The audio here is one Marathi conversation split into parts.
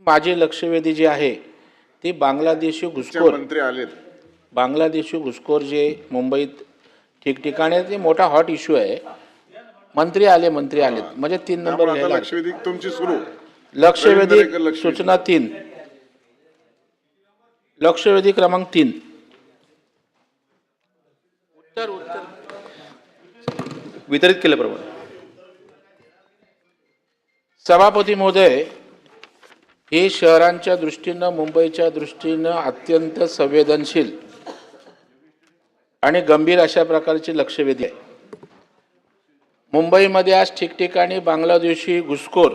माझी लक्षवेधी जी आहे ती बांगलादेशी घुसखोर मंत्री आलेत. बांगलादेशी घुसखोर जे मुंबईत ठिकठिकाणी ते मोठा हॉट इश्यू आहे. मंत्री आलेत म्हणजे 3 नंबर त्यामुळे आता घ्यायला लक्षवेधी तुमची सुरू. लक्षवेधी लक्षवेधी. सूचना 3 लक्षवेधी क्रमांक 3 उत्तर वितरित केल्याप्रमाणे सभापती महोदय, हे शहरांच्या दृष्टीनं मुंबईच्या दृष्टीनं अत्यंत संवेदनशील आणि गंभीर अशा प्रकारची लक्षवेधी आहे. मुंबईमध्ये आज ठिकठिकाणी बांगलादेशी घुसखोर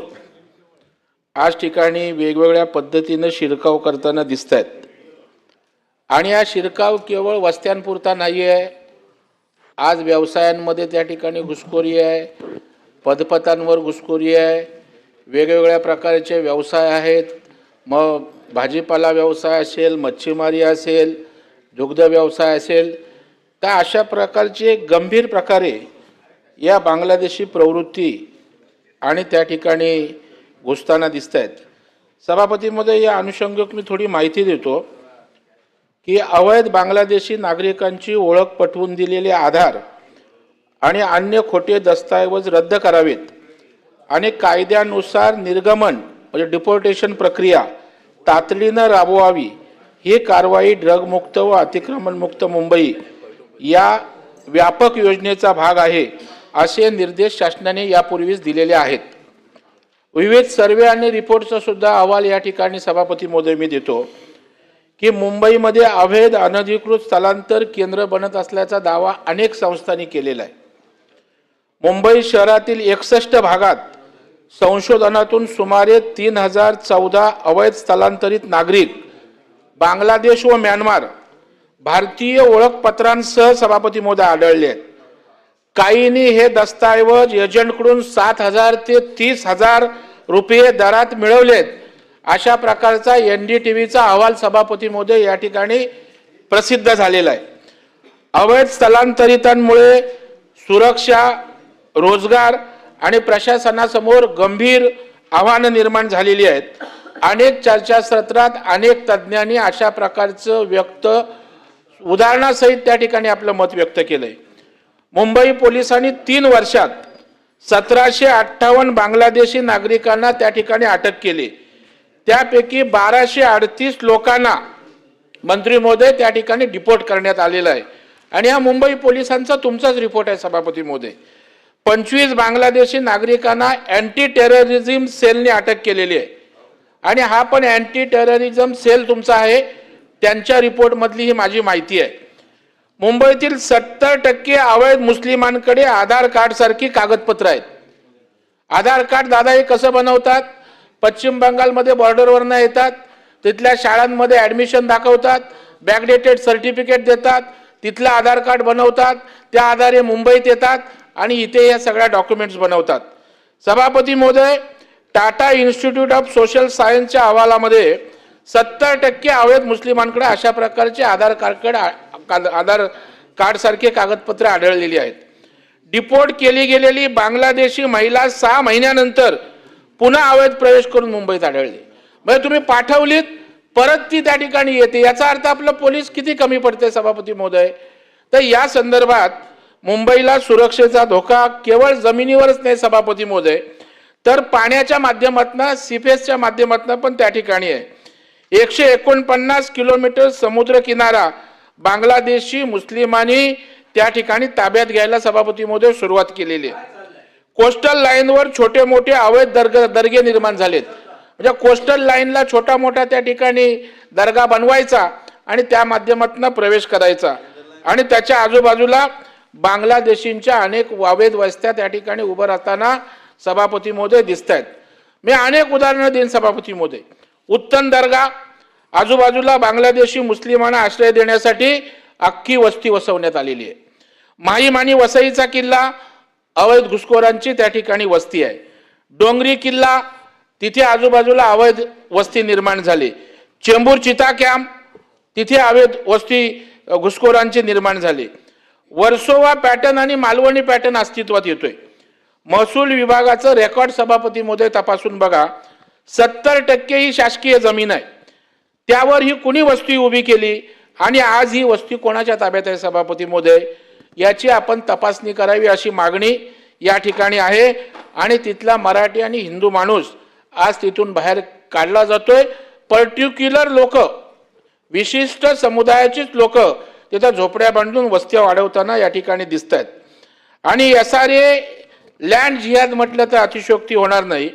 आज ठिकाणी वेगवेगळ्या पद्धतीनं शिरकाव करताना दिसत आहेत. आणि हा शिरकाव केवळ वस्त्यांपुरता नाही आहे. आज व्यवसायांमध्ये त्या ठिकाणी घुसखोरी आहे, पदपथांवर घुसखोरी आहे, वेगवेगळ्या प्रकारचे व्यवसाय आहेत. मग भाजीपाला व्यवसाय असेल, मच्छीमारी असेल, दुग्ध व्यवसाय असेल, तर अशा प्रकारचे गंभीर प्रकारे या बांगलादेशी प्रवृत्ती आणि त्या ठिकाणी घुसताना दिसत आहेत. सभापतीमध्ये या अनुषंगाने मी थोडी माहिती देतो की अवैध बांगलादेशी नागरिकांची ओळख पटवून दिलेले आधार आणि अन्य खोटे दस्तऐवज रद्द करावेत आणि कायद्यानुसार निर्गमन म्हणजे डिपोर्टेशन प्रक्रिया तातडीनं राबवावी. ही कारवाई ड्रगमुक्त व अतिक्रमणमुक्त मुंबई या व्यापक योजनेचा भाग आहे, असे निर्देश शासनाने यापूर्वीच दिलेले आहेत. विविध सर्वे आणि रिपोर्टचा सुद्धा अहवाल या ठिकाणी सभापती महोदय मी देतो की मुंबईमध्ये अवैध अनधिकृत स्थलांतर केंद्र बनत असल्याचा दावा अनेक संस्थांनी केलेला आहे. मुंबई शहरातील 61 भागात संशोधनातून सुमारे 3014 अवैध स्थलांतरित नागरिक बांगलादेश व म्यानमार भारतीय ओळखपत्रांसह सभापती महोदय आढळले आहेत. काहींनी हे दस्तऐवज एजंटकडून 7,000 ते 30,000 रुपये दरात मिळवलेत. अशा प्रकारचा NDTVचा अहवाल सभापती महोदय या ठिकाणी प्रसिद्ध झालेला आहे. अवैध स्थलांतरितांमुळे सुरक्षा, रोजगार आणि प्रशासनासमोर गंभीर आव्हानं निर्माण झालेली आहेत. अनेक चर्चासत्रात अनेक तज्ज्ञांनी अशा प्रकारचं उदाहरणासहित त्या ठिकाणी आपलं मत व्यक्त केलंय. मुंबई पोलिसांनी 3 वर्षात 1758 बांगलादेशी नागरिकांना त्या ठिकाणी अटक केली. त्यापैकी 1238 लोकांना मंत्री महोदय त्या ठिकाणी डिपोर्ट करण्यात आलेला आहे. आणि हा मुंबई पोलिसांचा तुमचाच रिपोर्ट आहे सभापती महोदय. 25 बांगलादेशी नागरिकांना अँटी टेररिझम सेलने अटक केलेली आहे आणि हा पण अँटी टेररिझम सेल तुमचा आहे, त्यांच्या रिपोर्टमधली ही माझी माहिती आहे. मुंबईतील 70% अवैध मुस्लिमांकडे आधार कार्ड सारखी कागदपत्र आहेत. आधार कार्ड दादा हे कसं बनवतात? पश्चिम बंगालमध्ये बॉर्डरवरनं येतात, तिथल्या शाळांमध्ये ॲडमिशन दाखवतात, बॅकडेटेड सर्टिफिकेट देतात, तिथलं आधार कार्ड बनवतात, त्या आधारे मुंबईत येतात आणि इथे या सगळ्या डॉक्युमेंट्स बनवतात. सभापती महोदय, टाटा इन्स्टिट्यूट ऑफ सोशल सायन्सच्या अहवालामध्ये 70% अवैध मुस्लिमांकडे अशा प्रकारचे आधार कार्ड सारखे कागदपत्रे आढळलेली आहेत. डिपोर्ट केली गेलेली बांगलादेशी महिला 6 महिन्यानंतर पुन्हा अवैध प्रवेश करून मुंबईत आढळली. म्हणजे तुम्ही पाठवलीत, परत ती त्या ठिकाणी येते. याचा अर्थ आपलं पोलीस किती कमी पडते सभापती महोदय. तर या संदर्भात मुंबईला सुरक्षेचा धोका केवळ जमिनीवरच नाही सभापती महोदय, तर पाण्याच्या माध्यमातून, सीफेसच्या माध्यमातून पण त्या ठिकाणी आहे. 149 किलोमीटर समुद्र किनारा बांगलादेशी मुस्लिमांनी त्या ठिकाणी ताब्यात घ्यायला सभापती महोदय सुरुवात केलेली आहे. कोस्टल लाईनवर छोटे मोठे अवैध दर्गे निर्माण झालेत. म्हणजे कोस्टल लाईनला छोटा मोठा त्या ठिकाणी दर्गा बनवायचा आणि त्या माध्यमातून प्रवेश करायचा आणि त्याच्या आजूबाजूला बांगलादेशींच्या अनेक अवैध वस्त्या त्या ठिकाणी उभं राहताना सभापती महोदय दिसत आहेत. मी अनेक उदाहरणं देईन सभापती महोदय. उत्तन दर्गा आजूबाजूला बांगलादेशी मुस्लिमांना आश्रय देण्यासाठी अख्खी वस्ती वसवण्यात आलेली आहे. माहीम आणि वसईचा किल्ला अवैध घुसखोरांची त्या ठिकाणी वस्ती आहे. डोंगरी किल्ला तिथे आजूबाजूला अवैध वस्ती निर्माण झाली. चेंबूर चिता कॅम्प तिथे अवैध वस्ती घुसखोरांची निर्माण झाली. वर्सोवा पॅटर्न आणि मालवणी पॅटर्न अस्तित्वात येतोय. महसूल विभागाचं रेकॉर्ड सभापती महोदय तपासून बघा, 70% ही शासकीय जमीन आहे. त्यावर ही कुणी वस्ती उभी केली आणि आज ही वस्ती कोणाच्या ताब्यात आहे सभापती महोदय, याची आपण तपासणी करावी अशी मागणी या ठिकाणी आहे. आणि तिथला मराठी आणि हिंदू माणूस आज तिथून बाहेर काढला जातोय. पर्टिक्युलर लोक, विशिष्ट समुदायाचीच लोक तिथं झोपड्या बांधून वस्त्या वाढवताना या ठिकाणी दिसत आहेत. आणि SRA लँड जिहाद म्हटलं तर अतिशयोक्ती होणार नाही.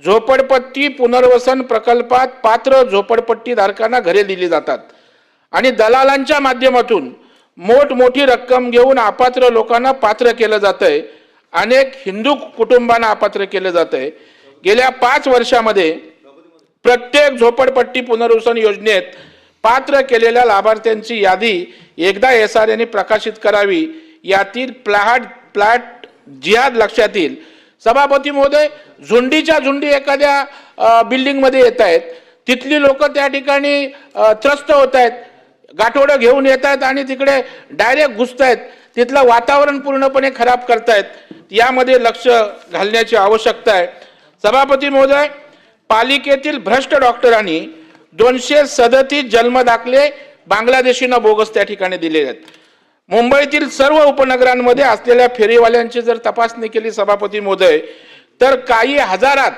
झोपडपट्टी पुनर्वसन प्रकल्पात पात्र झोपडपट्टी धारकांना घरे दिली जातात आणि दलालांच्या माध्यमातून मोठी रक्कम घेऊन अपात्र लोकांना पात्र केलं जातंय. अनेक हिंदू कुटुंबांना अपात्र केलं जातंय. गेल्या 5 वर्षामध्ये प्रत्येक झोपडपट्टी पुनर्वसन योजनेत पात्र केलेल्या लाभार्थ्यांची यादी एकदा SRAने प्रकाशित करावी. यातील प्लॅट जिहाद लक्षात येईल. सभापती महोदय, झुंडीच्या झुंडी एखाद्या बिल्डिंगमध्ये येत आहेत, तिथली लोक त्या ठिकाणी त्रस्त होत आहेत, गाठोडं घेऊन येत आहेत आणि तिकडे डायरेक्ट घुसत आहेत, तिथलं वातावरण पूर्णपणे खराब करतायत. यामध्ये लक्ष घालण्याची आवश्यकता आहे. सभापती महोदय, पालिकेतील भ्रष्ट डॉक्टरांनी 237 जन्मदाखले बांगलादेशींना बोगस त्या ठिकाणी दिले आहेत. मुंबईतील सर्व उपनगरांमध्ये असलेल्या फेरीवाल्यांची जर तपासणी केली सभापती महोदय, तर काही हजारात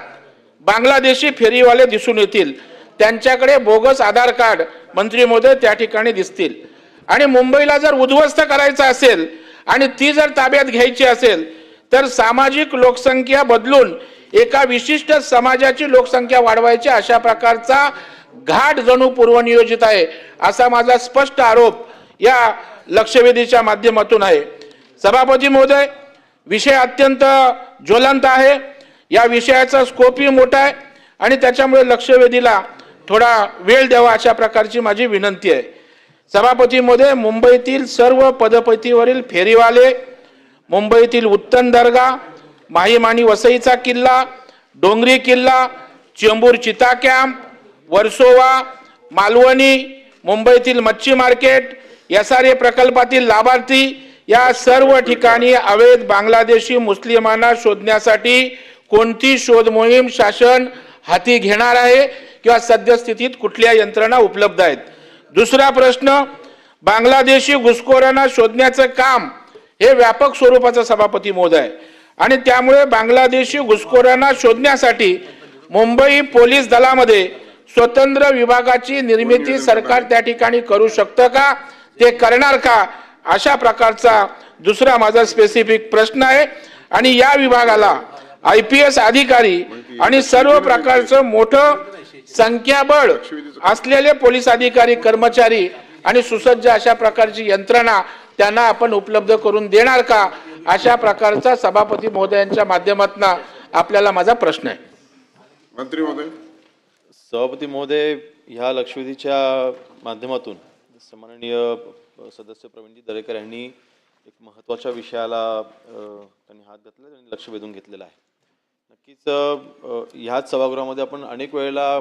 बांगलादेशी फेरीवाले दिसून येतील. त्यांच्याकडे बोगस आधार कार्ड मंत्री महोदय त्या ठिकाणी दिसतील. आणि मुंबईला जर उद्ध्वस्त करायचं असेल आणि ती जर ताब्यात घ्यायची असेल तर सामाजिक लोकसंख्या बदलून एका विशिष्ट समाजाची लोकसंख्या वाढवायची अशा प्रकारचा घाट जणू पूर्वनियोजित आहे, असा माझा स्पष्ट आरोप या लक्षवेधीच्या माध्यमातून आहे. सभापती महोदय, विषय अत्यंत ज्वलंत आहे. या विषयाचा स्कोपही मोठा आहे आणि त्याच्यामुळे लक्षवेधीला थोडा वेळ द्यावा अशा प्रकारची माझी विनंती आहे. सभापती महोदय, मुंबईतील सर्व पदपथीवरील फेरीवाले, मुंबईतील उत्तन दर्गा, माहीम आणि वसईचा किल्ला, डोंगरी किल्ला, चेंबूर चिता कॅम्प, वर्सोवा, मालवणी, मुंबईतील मच्छी मार्केट, SRA प्रकल्पातील लाभार्थी या सर्व ठिकाणी अवैध बांगलादेशी मुस्लिमांना शोधण्यासाठी कोणती शोध मोहीम शासन हाती घेणार आहे किंवा सद्यस्थितीत कुठल्या यंत्रणा उपलब्ध आहेत. दुसरा प्रश्न, बांगलादेशी घुसखोरांना शोधण्याचं काम हे व्यापक स्वरूपाचं सभापती महोदय आणि त्यामुळे बांगलादेशी घुसखोरांना शोधण्यासाठी मुंबई पोलीस दलामध्ये स्वतंत्र विभागाची निर्मिती सरकार त्या ठिकाणी करू शकतं का, ते करणार का, अशा प्रकारचा दुसरा माझा स्पेसिफिक प्रश्न आहे. आणि या विभागाला IPS अधिकारी आणि सर्व प्रकारचं मोठं संख्याबळ असलेले पोलीस अधिकारी, कर्मचारी आणि सुसज्ज अशा प्रकारची यंत्रणा त्यांना आपण उपलब्ध करून देणार का, अशा प्रकारचा सभापती महोदयांच्या माध्यमातून आपल्याला माझा प्रश्न आहे. मंत्री महोदय. सभापती महोदय, ह्या लक्षवेधीच्या माध्यमातून सन्माननीय सदस्य प्रवीणजी दरेकर यांनी एक महत्त्वाच्या विषयाला त्यांनी हात घातला आणि लक्ष वेधून घेतलेलं आहे. नक्कीच ह्याच सभागृहामध्ये आपण अनेक वेळेला